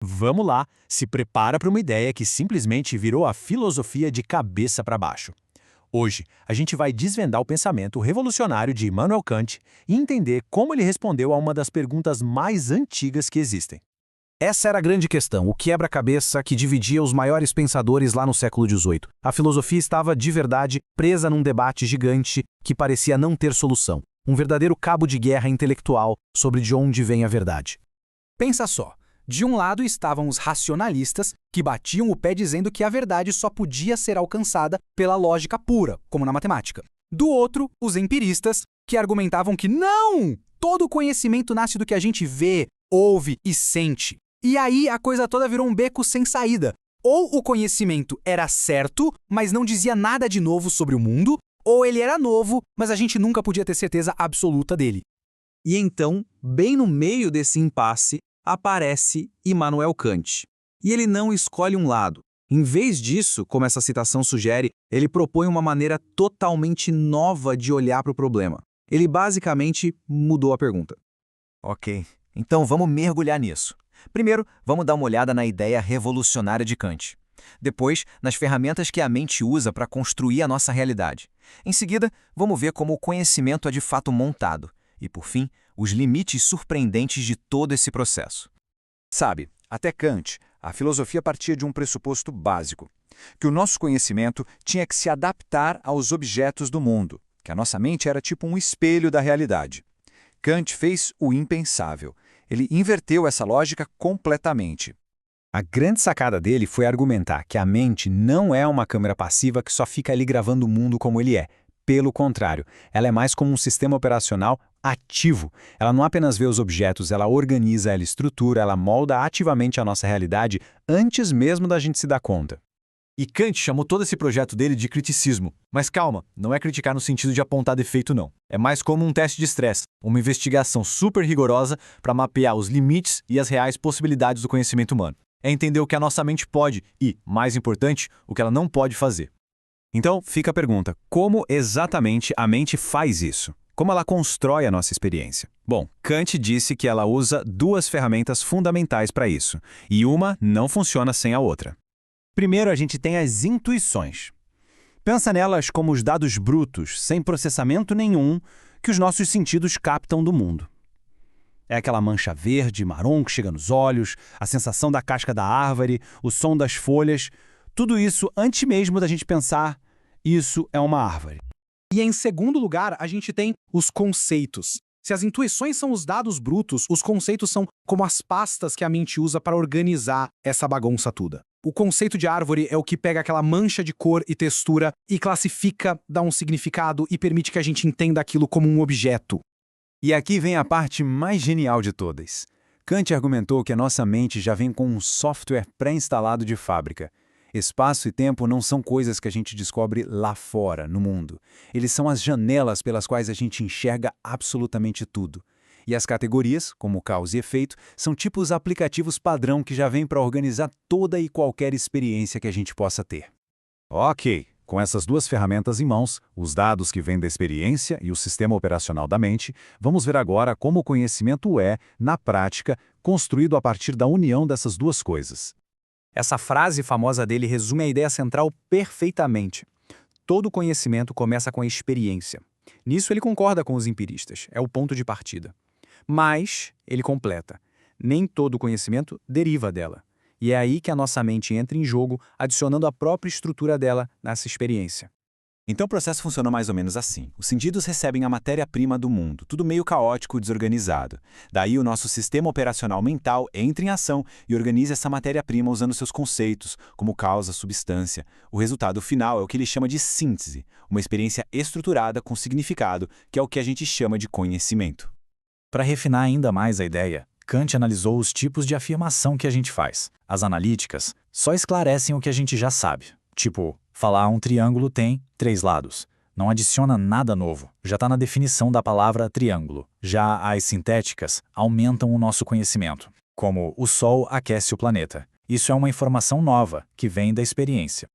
Vamos lá, se prepara para uma ideia que simplesmente virou a filosofia de cabeça para baixo. Hoje, a gente vai desvendar o pensamento revolucionário de Immanuel Kant e entender como ele respondeu a uma das perguntas mais antigas que existem. Essa era a grande questão, o quebra-cabeça que dividia os maiores pensadores lá no século XVIII. A filosofia estava, de verdade, presa num debate gigante que parecia não ter solução. Um verdadeiro cabo de guerra intelectual sobre de onde vem a verdade. Pensa só. De um lado estavam os racionalistas, que batiam o pé dizendo que a verdade só podia ser alcançada pela lógica pura, como na matemática. Do outro, os empiristas, que argumentavam que não! Todo conhecimento nasce do que a gente vê, ouve e sente. E aí a coisa toda virou um beco sem saída. Ou o conhecimento era certo, mas não dizia nada de novo sobre o mundo, ou ele era novo, mas a gente nunca podia ter certeza absoluta dele. E então, bem no meio desse impasse, aparece Immanuel Kant. E ele não escolhe um lado. Em vez disso, como essa citação sugere, ele propõe uma maneira totalmente nova de olhar para o problema. Ele basicamente mudou a pergunta. Ok, então vamos mergulhar nisso. Primeiro, vamos dar uma olhada na ideia revolucionária de Kant. Depois, nas ferramentas que a mente usa para construir a nossa realidade. Em seguida, vamos ver como o conhecimento é de fato montado. E, por fim, os limites surpreendentes de todo esse processo. Sabe, até Kant, a filosofia partia de um pressuposto básico, que o nosso conhecimento tinha que se adaptar aos objetos do mundo, que a nossa mente era tipo um espelho da realidade. Kant fez o impensável. Ele inverteu essa lógica completamente. A grande sacada dele foi argumentar que a mente não é uma câmera passiva que só fica ali gravando o mundo como ele é. Pelo contrário, ela é mais como um sistema operacional ativo. Ela não apenas vê os objetos, ela organiza, ela estrutura, ela molda ativamente a nossa realidade antes mesmo da gente se dar conta. E Kant chamou todo esse projeto dele de criticismo. Mas calma, não é criticar no sentido de apontar defeito não. É mais como um teste de estresse, uma investigação super rigorosa para mapear os limites e as reais possibilidades do conhecimento humano. É entender o que a nossa mente pode e, mais importante, o que ela não pode fazer. Então, fica a pergunta, como exatamente a mente faz isso? Como ela constrói a nossa experiência? Bom, Kant disse que ela usa duas ferramentas fundamentais para isso, e uma não funciona sem a outra. Primeiro, a gente tem as intuições. Pensa nelas como os dados brutos, sem processamento nenhum, que os nossos sentidos captam do mundo. É aquela mancha verde, marrom que chega nos olhos, a sensação da casca da árvore, o som das folhas, tudo isso antes mesmo da gente pensar, isso é uma árvore. E em segundo lugar, a gente tem os conceitos. Se as intuições são os dados brutos, os conceitos são como as pastas que a mente usa para organizar essa bagunça toda. O conceito de árvore é o que pega aquela mancha de cor e textura e classifica, dá um significado e permite que a gente entenda aquilo como um objeto. E aqui vem a parte mais genial de todas. Kant argumentou que a nossa mente já vem com um software pré-instalado de fábrica. Espaço e tempo não são coisas que a gente descobre lá fora, no mundo. Eles são as janelas pelas quais a gente enxerga absolutamente tudo. E as categorias, como causa e efeito, são tipo os aplicativos padrão que já vêm para organizar toda e qualquer experiência que a gente possa ter. Ok, com essas duas ferramentas em mãos, os dados que vêm da experiência e o sistema operacional da mente, vamos ver agora como o conhecimento é, na prática, construído a partir da união dessas duas coisas. Essa frase famosa dele resume a ideia central perfeitamente. Todo conhecimento começa com a experiência. Nisso ele concorda com os empiristas, é o ponto de partida. Mas, ele completa, nem todo conhecimento deriva dela. E é aí que a nossa mente entra em jogo, adicionando a própria estrutura dela nessa experiência. Então o processo funciona mais ou menos assim. Os sentidos recebem a matéria-prima do mundo, tudo meio caótico e desorganizado. Daí o nosso sistema operacional mental entra em ação e organiza essa matéria-prima usando seus conceitos, como causa, substância. O resultado final é o que ele chama de síntese, uma experiência estruturada com significado, que é o que a gente chama de conhecimento. Para refinar ainda mais a ideia, Kant analisou os tipos de afirmação que a gente faz. As analíticas só esclarecem o que a gente já sabe. Tipo, falar um triângulo tem 3 lados. Não adiciona nada novo, já está na definição da palavra triângulo. Já as sintéticas aumentam o nosso conhecimento, como o Sol aquece o planeta. Isso é uma informação nova, que vem da experiência.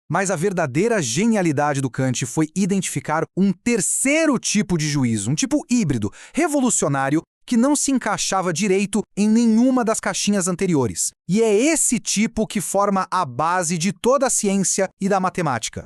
Mas a verdadeira genialidade do Kant foi identificar um terceiro tipo de juízo, um tipo híbrido, revolucionário, que não se encaixava direito em nenhuma das caixinhas anteriores. E é esse tipo que forma a base de toda a ciência e da matemática.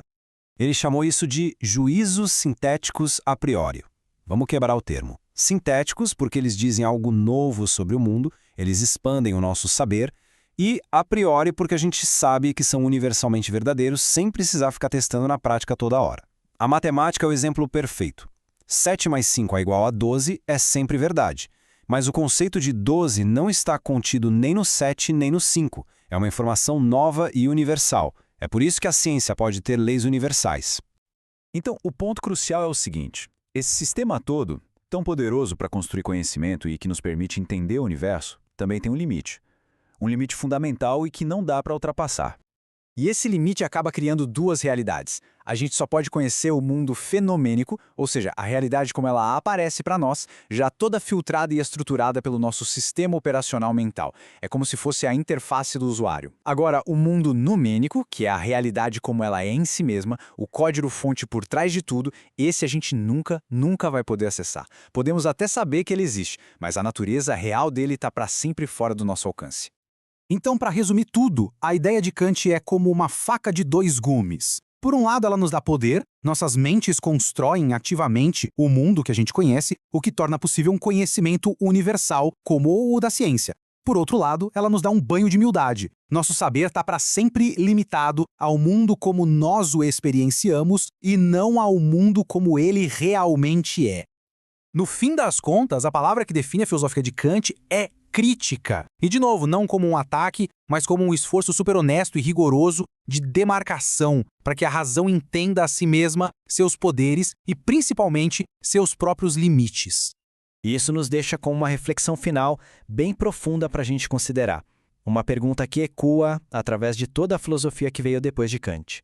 Ele chamou isso de juízos sintéticos a priori. Vamos quebrar o termo. Sintéticos porque eles dizem algo novo sobre o mundo, eles expandem o nosso saber, e a priori porque a gente sabe que são universalmente verdadeiros sem precisar ficar testando na prática toda hora. A matemática é o exemplo perfeito. 7 mais 5 é igual a 12 é sempre verdade, mas o conceito de 12 não está contido nem no 7 nem no 5. É uma informação nova e universal. É por isso que a ciência pode ter leis universais. Então, o ponto crucial é o seguinte: esse sistema todo, tão poderoso para construir conhecimento e que nos permite entender o universo, também tem um limite. Um limite fundamental e que não dá para ultrapassar. E esse limite acaba criando duas realidades. A gente só pode conhecer o mundo fenomênico, ou seja, a realidade como ela aparece para nós, já toda filtrada e estruturada pelo nosso sistema operacional mental. É como se fosse a interface do usuário. Agora, o mundo numênico, que é a realidade como ela é em si mesma, o código-fonte por trás de tudo, esse a gente nunca vai poder acessar. Podemos até saber que ele existe, mas a natureza real dele está para sempre fora do nosso alcance. Então, para resumir tudo, a ideia de Kant é como uma faca de dois gumes. Por um lado, ela nos dá poder, nossas mentes constroem ativamente o mundo que a gente conhece, o que torna possível um conhecimento universal, como o da ciência. Por outro lado, ela nos dá um banho de humildade. Nosso saber está para sempre limitado ao mundo como nós o experienciamos e não ao mundo como ele realmente é. No fim das contas, a palavra que define a filosofia de Kant é crítica. E, de novo, não como um ataque, mas como um esforço super honesto e rigoroso de demarcação para que a razão entenda a si mesma, seus poderes e, principalmente, seus próprios limites. E isso nos deixa com uma reflexão final bem profunda para a gente considerar. Uma pergunta que ecoa através de toda a filosofia que veio depois de Kant.